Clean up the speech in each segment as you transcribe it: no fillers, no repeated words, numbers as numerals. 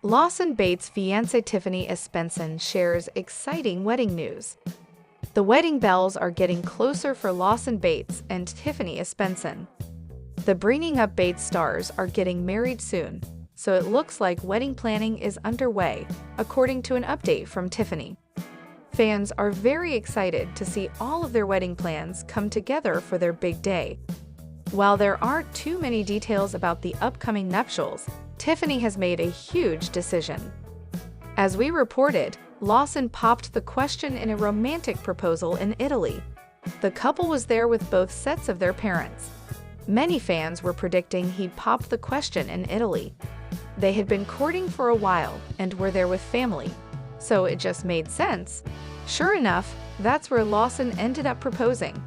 Lawson Bates' fiancée Tiffany Espenson shares exciting wedding news. The wedding bells are getting closer for Lawson Bates and Tiffany Espenson. The Bringing Up Bates stars are getting married soon, so it looks like wedding planning is underway, according to an update from Tiffany. Fans are very excited to see all of their wedding plans come together for their big day. While there aren't too many details about the upcoming nuptials, Tiffany has made a huge decision. As we reported, Lawson popped the question in a romantic proposal in Italy. The couple was there with both sets of their parents. Many fans were predicting he'd pop the question in Italy. They had been courting for a while and were there with family, so it just made sense. Sure enough, that's where Lawson ended up proposing.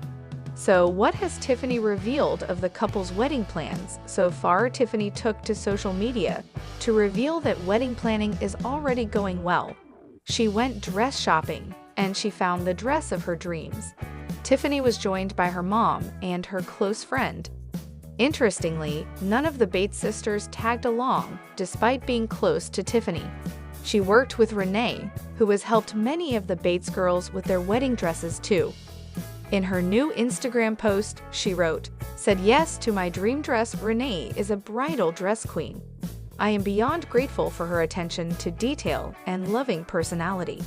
So what has Tiffany revealed of the couple's wedding plans so far? Tiffany took to social media to reveal that wedding planning is already going well. She went dress shopping, and she found the dress of her dreams. Tiffany was joined by her mom and her close friend. Interestingly, none of the Bates sisters tagged along, despite being close to Tiffany. She worked with Renee, who has helped many of the Bates girls with their wedding dresses too. In her new Instagram post, she wrote, "Said yes to my dream dress. Renee is a bridal dress queen. I am beyond grateful for her attention to detail and loving personality.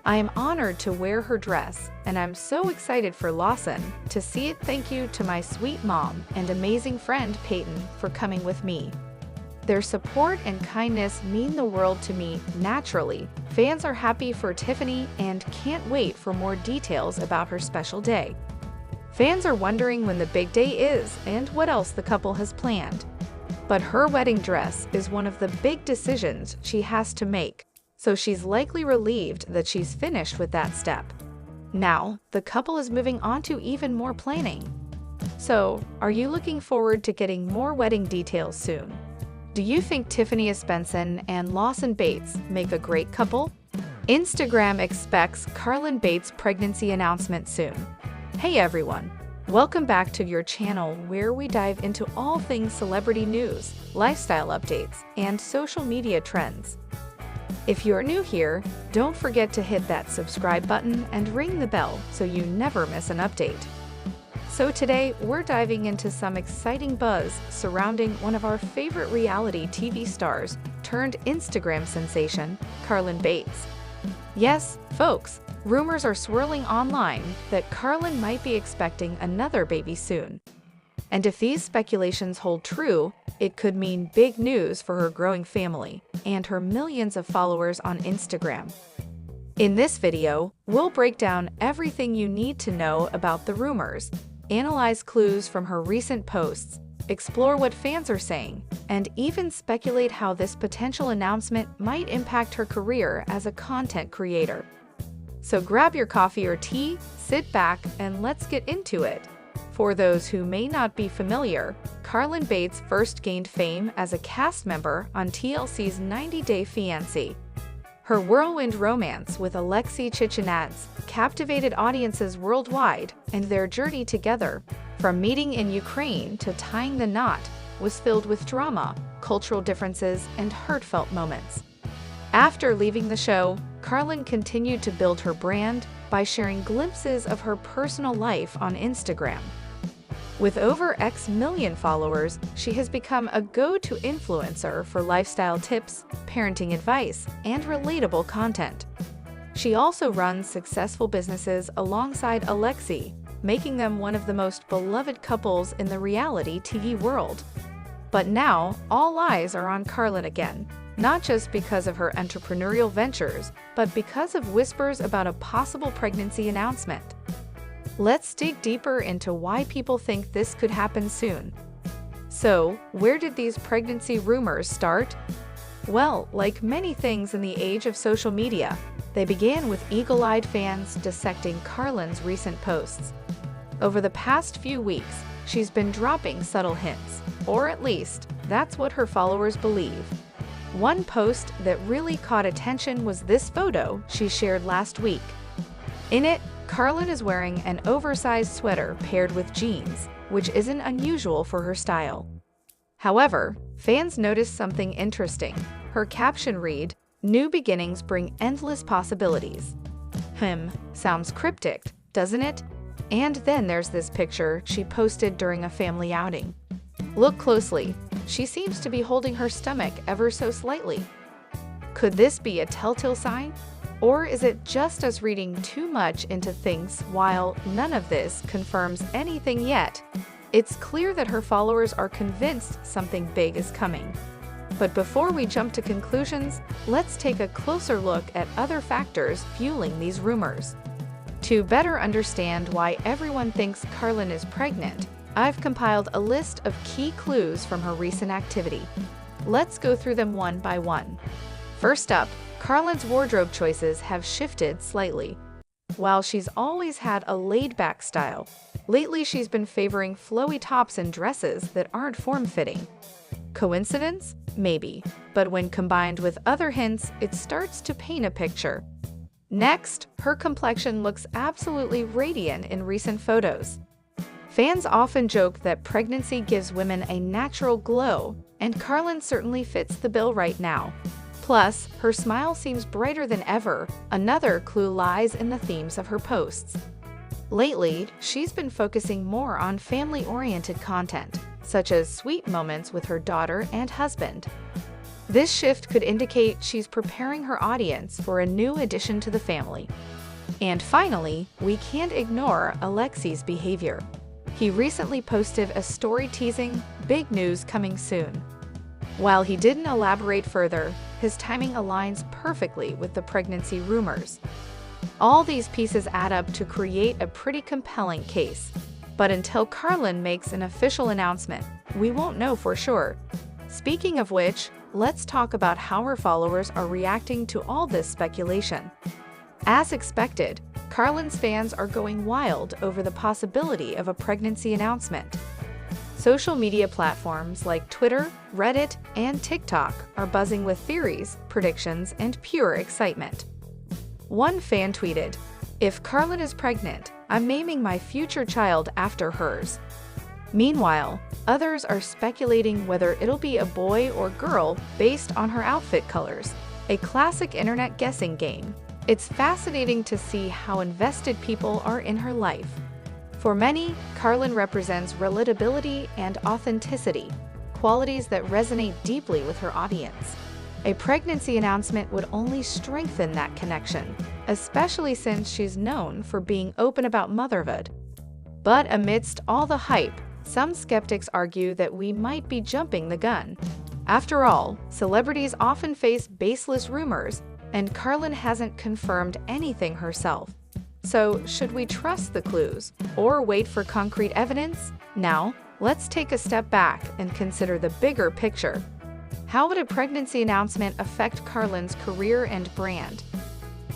I am honored to wear her dress, and I'm so excited for Lawson to see it. Thank you to my sweet mom and amazing friend Peyton for coming with me. Their support and kindness mean the world to me." Naturally, fans are happy for Tiffany and can't wait for more details about her special day. Fans are wondering when the big day is and what else the couple has planned. But her wedding dress is one of the big decisions she has to make, so she's likely relieved that she's finished with that step. Now, the couple is moving on to even more planning. So, are you looking forward to getting more wedding details soon? Do you think Tiffany Espenson and Lawson Bates make a great couple? Instagram expects Carlin Bates' pregnancy announcement soon. Hey everyone, welcome back to your channel where we dive into all things celebrity news, lifestyle updates, and social media trends. If you're new here, don't forget to hit that subscribe button and ring the bell so you never miss an update. So today, we're diving into some exciting buzz surrounding one of our favorite reality TV stars turned Instagram sensation, Carlin Bates. Yes, folks, rumors are swirling online that Carlin might be expecting another baby soon. And if these speculations hold true, it could mean big news for her growing family and her millions of followers on Instagram. In this video, we'll break down everything you need to know about the rumors, analyze clues from her recent posts, explore what fans are saying, and even speculate how this potential announcement might impact her career as a content creator. So grab your coffee or tea, sit back, and let's get into it. For those who may not be familiar, Carlin Bates first gained fame as a cast member on TLC's 90 Day Fiancé. Her whirlwind romance with Alexei Chichinadze captivated audiences worldwide, and their journey together, from meeting in Ukraine to tying the knot, was filled with drama, cultural differences, and heartfelt moments. After leaving the show, Carlin continued to build her brand by sharing glimpses of her personal life on Instagram. With over X million followers, she has become a go-to influencer for lifestyle tips, parenting advice, and relatable content. She also runs successful businesses alongside Alexei, making them one of the most beloved couples in the reality TV world. But now, all eyes are on Carlin again, not just because of her entrepreneurial ventures, but because of whispers about a possible pregnancy announcement. Let's dig deeper into why people think this could happen soon. So, where did these pregnancy rumors start? Well, like many things in the age of social media, they began with eagle-eyed fans dissecting Carlin's recent posts. Over the past few weeks, she's been dropping subtle hints, or at least, that's what her followers believe. One post that really caught attention was this photo she shared last week. In it, Carlin is wearing an oversized sweater paired with jeans, which isn't unusual for her style. However, fans noticed something interesting. Her caption read, "New beginnings bring endless possibilities." Sounds cryptic, doesn't it? And then there's this picture she posted during a family outing. Look closely. She seems to be holding her stomach ever so slightly. Could this be a telltale sign? Or is it just us reading too much into things? While none of this confirms anything yet, it's clear that her followers are convinced something big is coming. But before we jump to conclusions, let's take a closer look at other factors fueling these rumors. To better understand why everyone thinks Carlin is pregnant, I've compiled a list of key clues from her recent activity. Let's go through them one by one. First up, Carlin's wardrobe choices have shifted slightly. While she's always had a laid-back style, lately she's been favoring flowy tops and dresses that aren't form-fitting. Coincidence? Maybe, but when combined with other hints, it starts to paint a picture. Next, her complexion looks absolutely radiant in recent photos. Fans often joke that pregnancy gives women a natural glow, and Carlin certainly fits the bill right now. Plus, her smile seems brighter than ever. Another clue lies in the themes of her posts. Lately, she's been focusing more on family-oriented content, such as sweet moments with her daughter and husband. This shift could indicate she's preparing her audience for a new addition to the family. And finally, we can't ignore Alexi's behavior. He recently posted a story teasing big news coming soon. While he didn't elaborate further, his timing aligns perfectly with the pregnancy rumors. All these pieces add up to create a pretty compelling case. But until Carlin makes an official announcement, we won't know for sure. Speaking of which, let's talk about how her followers are reacting to all this speculation. As expected, Carlin's fans are going wild over the possibility of a pregnancy announcement. Social media platforms like Twitter, Reddit, and TikTok are buzzing with theories, predictions, and pure excitement. One fan tweeted, "If Carlin is pregnant, I'm naming my future child after hers." Meanwhile, others are speculating whether it'll be a boy or girl based on her outfit colors, a classic internet guessing game. It's fascinating to see how invested people are in her life. For many, Carlin represents relatability and authenticity, qualities that resonate deeply with her audience. A pregnancy announcement would only strengthen that connection, especially since she's known for being open about motherhood. But amidst all the hype, some skeptics argue that we might be jumping the gun. After all, celebrities often face baseless rumors, and Carlin hasn't confirmed anything herself. So, should we trust the clues, or wait for concrete evidence? Now, let's take a step back and consider the bigger picture. How would a pregnancy announcement affect Carlin's career and brand?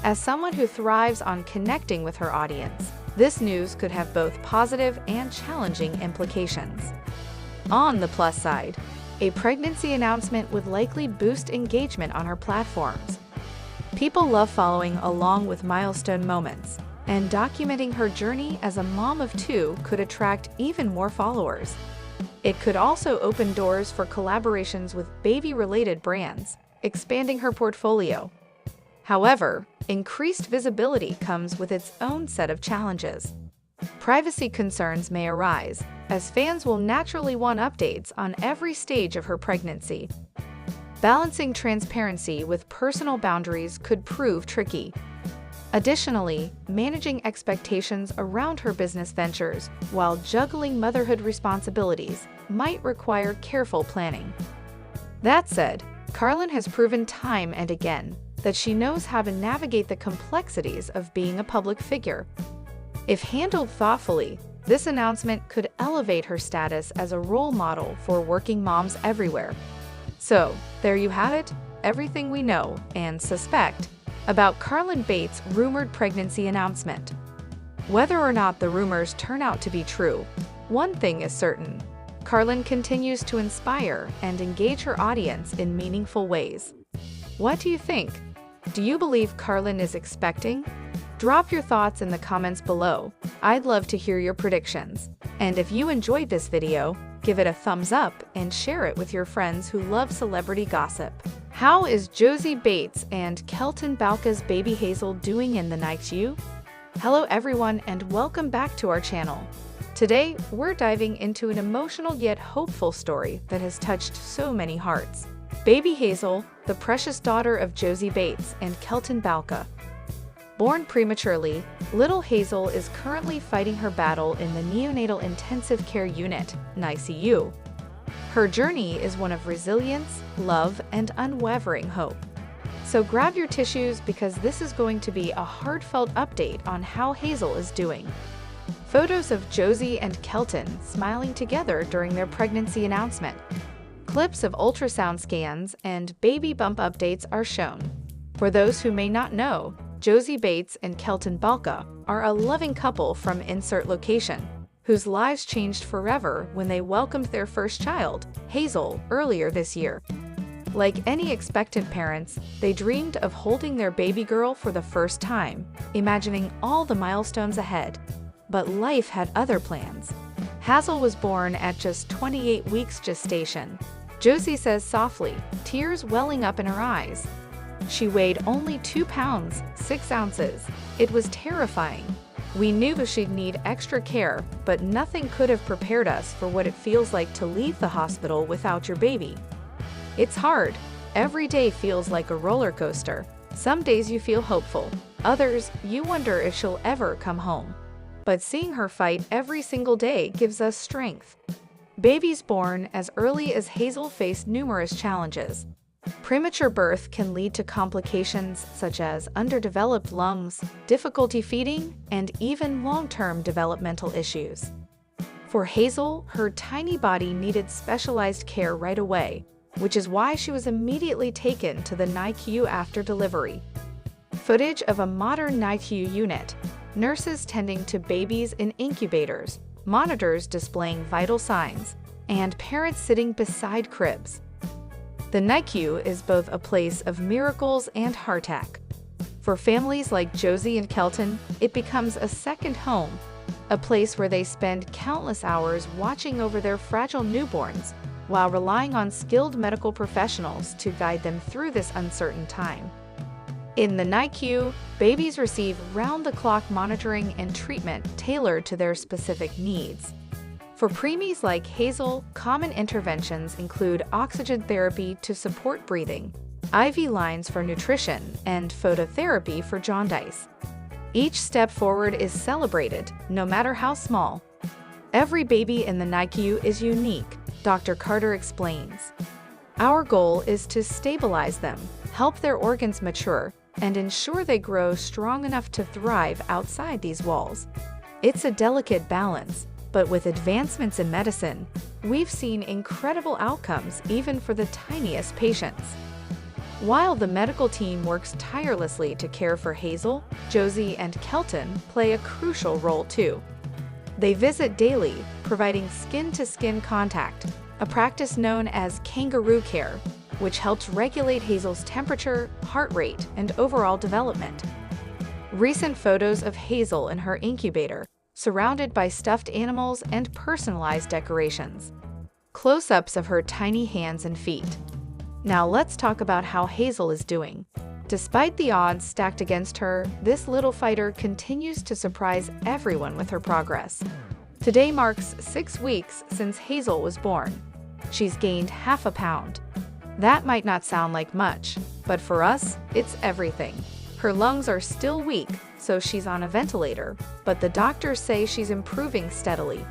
As someone who thrives on connecting with her audience, this news could have both positive and challenging implications. On the plus side, a pregnancy announcement would likely boost engagement on her platforms. People love following along with milestone moments, and documenting her journey as a mom of two could attract even more followers. It could also open doors for collaborations with baby-related brands, expanding her portfolio. However, increased visibility comes with its own set of challenges. Privacy concerns may arise, as fans will naturally want updates on every stage of her pregnancy. Balancing transparency with personal boundaries could prove tricky. Additionally, managing expectations around her business ventures while juggling motherhood responsibilities might require careful planning. That said, Carlin has proven time and again that she knows how to navigate the complexities of being a public figure. If handled thoughtfully, this announcement could elevate her status as a role model for working moms everywhere. So, there you have it, everything we know and suspect about Carlin Bates' rumored pregnancy announcement. Whether or not the rumors turn out to be true, one thing is certain: Carlin continues to inspire and engage her audience in meaningful ways. What do you think? Do you believe Carlin is expecting? Drop your thoughts in the comments below. I'd love to hear your predictions. And if you enjoyed this video, give it a thumbs up and share it with your friends who love celebrity gossip. How is Josie Bates and Kelton Balka's baby Hazel doing in the NICU? Hello everyone and welcome back to our channel. Today, we're diving into an emotional yet hopeful story that has touched so many hearts. Baby Hazel, the precious daughter of Josie Bates and Kelton Balka. Born prematurely, little Hazel is currently fighting her battle in the Neonatal Intensive Care Unit, NICU. Her journey is one of resilience, love, and unwavering hope. So grab your tissues because this is going to be a heartfelt update on how Hazel is doing. Photos of Josie and Kelton smiling together during their pregnancy announcement. Clips of ultrasound scans and baby bump updates are shown. For those who may not know, Josie Bates and Kelton Balka are a loving couple from insert location, whose lives changed forever when they welcomed their first child, Hazel, earlier this year. Like any expectant parents, they dreamed of holding their baby girl for the first time, imagining all the milestones ahead. But life had other plans. Hazel was born at just 28 weeks gestation. Josie says softly, tears welling up in her eyes. She weighed only 2 pounds, 6 ounces. It was terrifying. We knew she'd need extra care, but nothing could have prepared us for what it feels like to leave the hospital without your baby. It's hard. Every day feels like a roller coaster. Some days you feel hopeful. Others, you wonder if she'll ever come home. But seeing her fight every single day gives us strength. Babies born as early as Hazel faced numerous challenges. Premature birth can lead to complications such as underdeveloped lungs, difficulty feeding, and even long-term developmental issues. For Hazel, her tiny body needed specialized care right away, which is why she was immediately taken to the NICU after delivery. Footage of a modern NICU unit, nurses tending to babies in incubators, monitors displaying vital signs, and parents sitting beside cribs. The NICU is both a place of miracles and hardtack. For families like Josie and Kelton, it becomes a second home, a place where they spend countless hours watching over their fragile newborns while relying on skilled medical professionals to guide them through this uncertain time. In the NICU, babies receive round-the-clock monitoring and treatment tailored to their specific needs. For preemies like Hazel, common interventions include oxygen therapy to support breathing, IV lines for nutrition, and phototherapy for jaundice. Each step forward is celebrated, no matter how small. Every baby in the NICU is unique, Dr. Carter explains. Our goal is to stabilize them, help their organs mature, and ensure they grow strong enough to thrive outside these walls. It's a delicate balance. But with advancements in medicine, we've seen incredible outcomes even for the tiniest patients. While the medical team works tirelessly to care for Hazel, Josie and Kelton play a crucial role too. They visit daily, providing skin-to-skin contact, a practice known as kangaroo care, which helps regulate Hazel's temperature, heart rate, and overall development. Recent photos of Hazel in her incubator, surrounded by stuffed animals and personalized decorations. Close-ups of her tiny hands and feet. Now let's talk about how Hazel is doing. Despite the odds stacked against her, this little fighter continues to surprise everyone with her progress. Today marks 6 weeks since Hazel was born. She's gained half a pound. That might not sound like much, but for us, it's everything. Her lungs are still weak, so she's on a ventilator, but the doctors say she's improving steadily.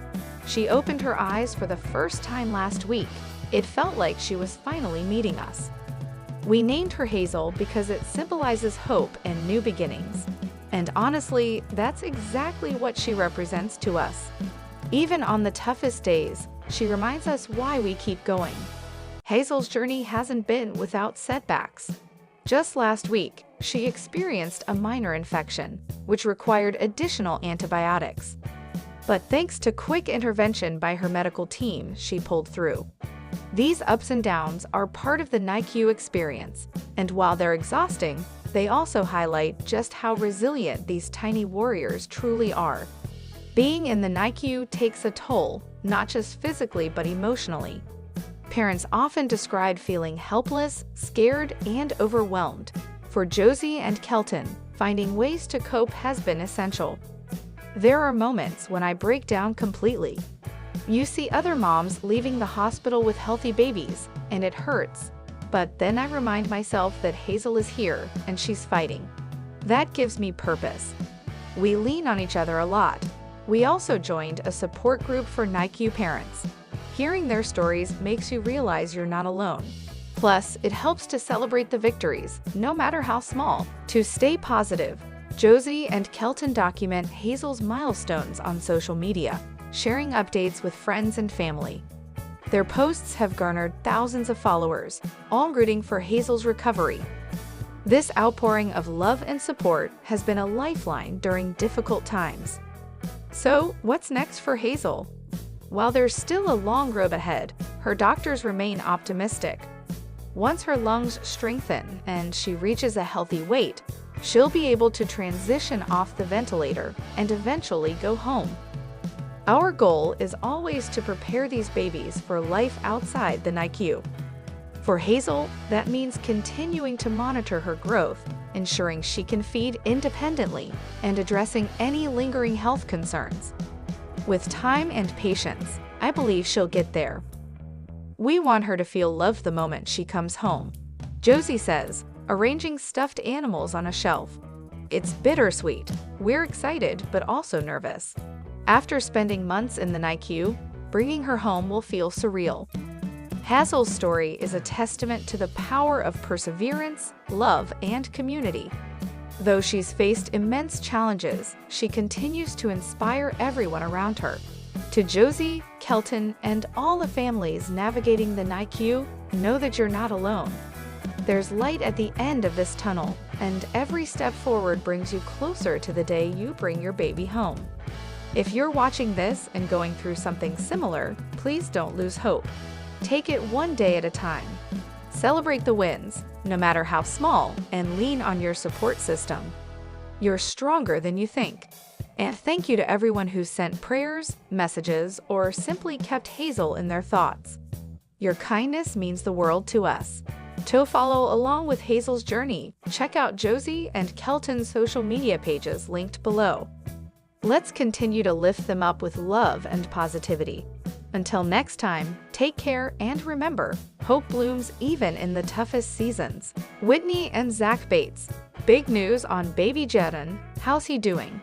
She opened her eyes for the first time last week. It felt like she was finally meeting us. We named her Hazel because it symbolizes hope and new beginnings. And honestly, that's exactly what she represents to us. Even on the toughest days, she reminds us why we keep going. Hazel's journey hasn't been without setbacks. Just last week, she experienced a minor infection, which required additional antibiotics. But thanks to quick intervention by her medical team, she pulled through. These ups and downs are part of the NICU experience, and while they're exhausting, they also highlight just how resilient these tiny warriors truly are. Being in the NICU takes a toll, not just physically but emotionally. Parents often describe feeling helpless, scared, and overwhelmed. For Josie and Kelton, finding ways to cope has been essential. There are moments when I break down completely. You see other moms leaving the hospital with healthy babies, and it hurts. But then I remind myself that Hazel is here, and she's fighting. That gives me purpose. We lean on each other a lot. We also joined a support group for NICU parents. Hearing their stories makes you realize you're not alone. Plus, it helps to celebrate the victories, no matter how small. To stay positive, Josie and Kelton document Hazel's milestones on social media, sharing updates with friends and family. Their posts have garnered thousands of followers, all rooting for Hazel's recovery. This outpouring of love and support has been a lifeline during difficult times. So, what's next for Hazel? While there's still a long road ahead, her doctors remain optimistic. Once her lungs strengthen and she reaches a healthy weight, she'll be able to transition off the ventilator and eventually go home. Our goal is always to prepare these babies for life outside the NICU. For Hazel, that means continuing to monitor her growth, ensuring she can feed independently, and addressing any lingering health concerns. With time and patience, I believe she'll get there. We want her to feel loved the moment she comes home. Josie says, arranging stuffed animals on a shelf. It's bittersweet. We're excited, but also nervous. After spending months in the NICU, bringing her home will feel surreal. Hazel's story is a testament to the power of perseverance, love, and community. Though she's faced immense challenges, she continues to inspire everyone around her. To Josie, Kelton, and all the families navigating the NICU, know that you're not alone. There's light at the end of this tunnel, and every step forward brings you closer to the day you bring your baby home. If you're watching this and going through something similar, please don't lose hope. Take it one day at a time. Celebrate the wins, no matter how small, and lean on your support system. You're stronger than you think. And thank you to everyone who sent prayers, messages, or simply kept Hazel in their thoughts. Your kindness means the world to us. To follow along with Hazel's journey, check out Josie and Kelton's social media pages linked below. Let's continue to lift them up with love and positivity. Until next time, take care and remember, hope blooms even in the toughest seasons. Whitney and Zach Bates. Big news on baby Jadon. How's he doing?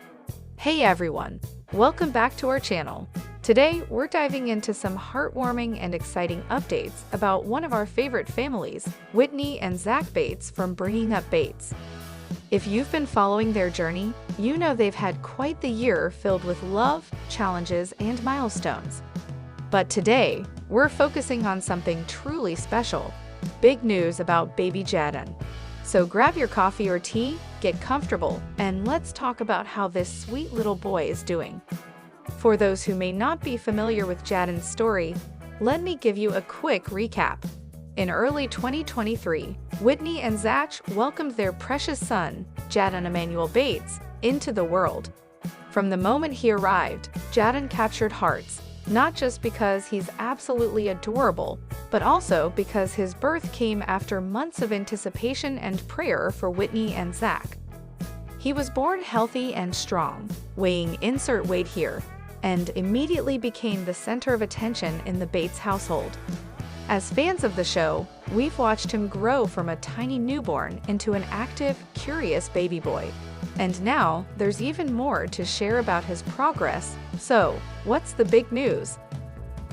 Hey everyone, welcome back to our channel. Today, we're diving into some heartwarming and exciting updates about one of our favorite families, Whitney and Zach Bates from Bringing Up Bates. If you've been following their journey, you know they've had quite the year filled with love, challenges, and milestones. But today, we're focusing on something truly special, big news about baby Jadon. So grab your coffee or tea, get comfortable, and let's talk about how this sweet little boy is doing. For those who may not be familiar with Jadon's story, let me give you a quick recap. In early 2023, Whitney and Zach welcomed their precious son, Jadon Emmanuel Bates, into the world. From the moment he arrived, Jadon captured hearts, not just because he's absolutely adorable, but also because his birth came after months of anticipation and prayer for Whitney and Zach. He was born healthy and strong, weighing insert weight here, and immediately became the center of attention in the Bates household. As fans of the show, we've watched him grow from a tiny newborn into an active, curious baby boy. And now, there's even more to share about his progress. So, what's the big news?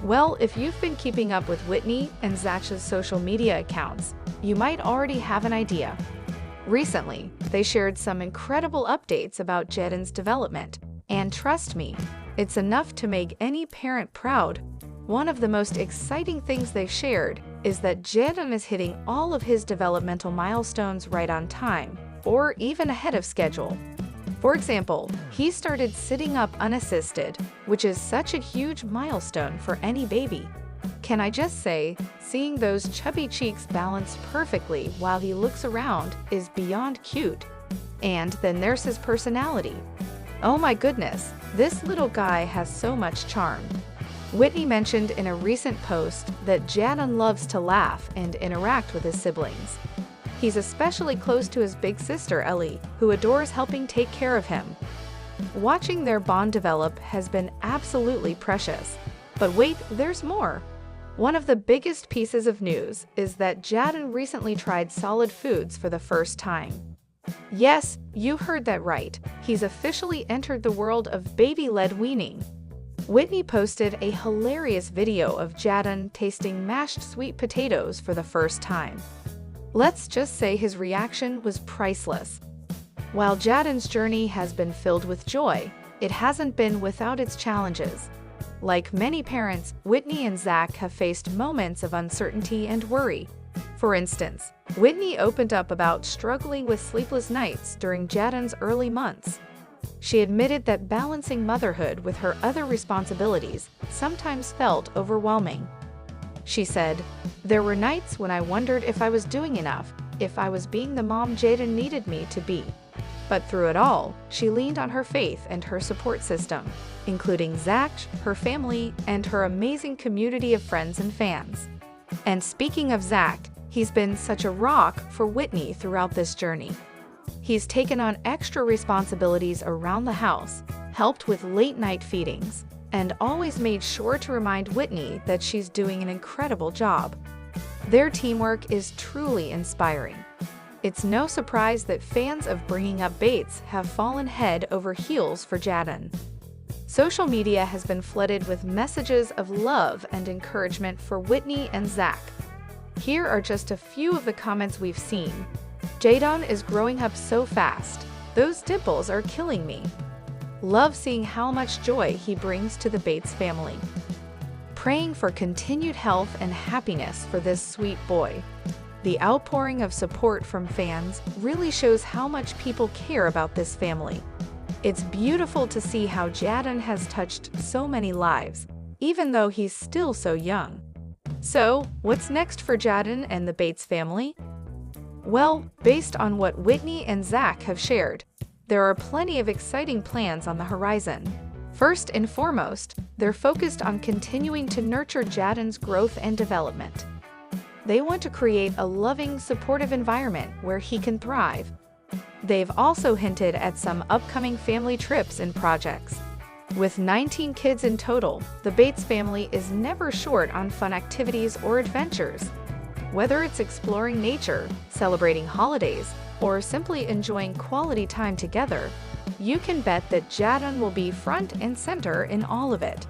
Well, if you've been keeping up with Whitney and Zach's social media accounts, you might already have an idea. Recently, they shared some incredible updates about Jadon's development, and trust me, it's enough to make any parent proud. One of the most exciting things they shared is that Jadon is hitting all of his developmental milestones right on time, or even ahead of schedule. For example, he started sitting up unassisted, which is such a huge milestone for any baby. Can I just say, seeing those chubby cheeks balanced perfectly while he looks around is beyond cute. And then there's his personality. Oh my goodness, this little guy has so much charm. Whitney mentioned in a recent post that Jadon loves to laugh and interact with his siblings. He's especially close to his big sister Ellie, who adores helping take care of him. Watching their bond develop has been absolutely precious. But wait, there's more. One of the biggest pieces of news is that Jadon recently tried solid foods for the first time. Yes, you heard that right. He's officially entered the world of baby-led weaning. Whitney posted a hilarious video of Jadon tasting mashed sweet potatoes for the first time. Let's just say his reaction was priceless. While Jadon's journey has been filled with joy, it hasn't been without its challenges. Like many parents, Whitney and Zach have faced moments of uncertainty and worry. For instance, Whitney opened up about struggling with sleepless nights during Jadon's early months. She admitted that balancing motherhood with her other responsibilities sometimes felt overwhelming. She said, "There were nights when I wondered if I was doing enough, if I was being the mom Jadon needed me to be." But through it all, she leaned on her faith and her support system, including Zach, her family, and her amazing community of friends and fans. And speaking of Zach, he's been such a rock for Whitney throughout this journey. He's taken on extra responsibilities around the house, helped with late-night feedings, and always made sure to remind Whitney that she's doing an incredible job. Their teamwork is truly inspiring. It's no surprise that fans of Bringing Up Bates have fallen head over heels for Jadon. Social media has been flooded with messages of love and encouragement for Whitney and Zach. Here are just a few of the comments we've seen. "Jadon is growing up so fast. Those dimples are killing me. Love seeing how much joy he brings to the Bates family. Praying for continued health and happiness for this sweet boy." The outpouring of support from fans really shows how much people care about this family. It's beautiful to see how Jadon has touched so many lives, even though he's still so young. So, what's next for Jadon and the Bates family? Well, based on what Whitney and Zach have shared, there are plenty of exciting plans on the horizon. First and foremost, they're focused on continuing to nurture Jadon's growth and development. They want to create a loving, supportive environment where he can thrive. They've also hinted at some upcoming family trips and projects. With 19 kids in total, the Bates family is never short on fun activities or adventures. Whether it's exploring nature, celebrating holidays, or simply enjoying quality time together, you can bet that Jadon will be front and center in all of it.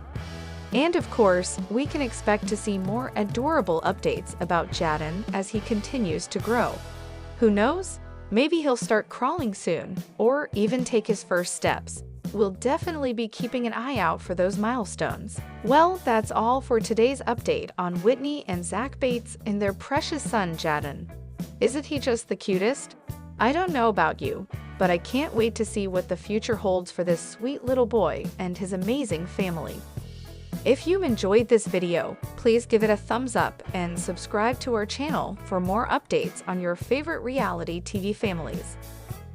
And of course, we can expect to see more adorable updates about Jadon as he continues to grow. Who knows? Maybe he'll start crawling soon, or even take his first steps. We'll definitely be keeping an eye out for those milestones. Well, that's all for today's update on Whitney and Zach Bates and their precious son Jadon. Isn't he just the cutest? I don't know about you, but I can't wait to see what the future holds for this sweet little boy and his amazing family. If you enjoyed this video, please give it a thumbs up and subscribe to our channel for more updates on your favorite reality TV families.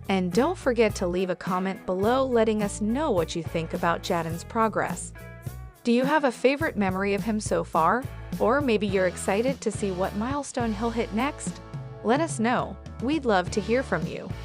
And don't forget to leave a comment below letting us know what you think about Jadon's progress. Do you have a favorite memory of him so far? Or maybe you're excited to see what milestone he'll hit next? Let us know. We'd love to hear from you.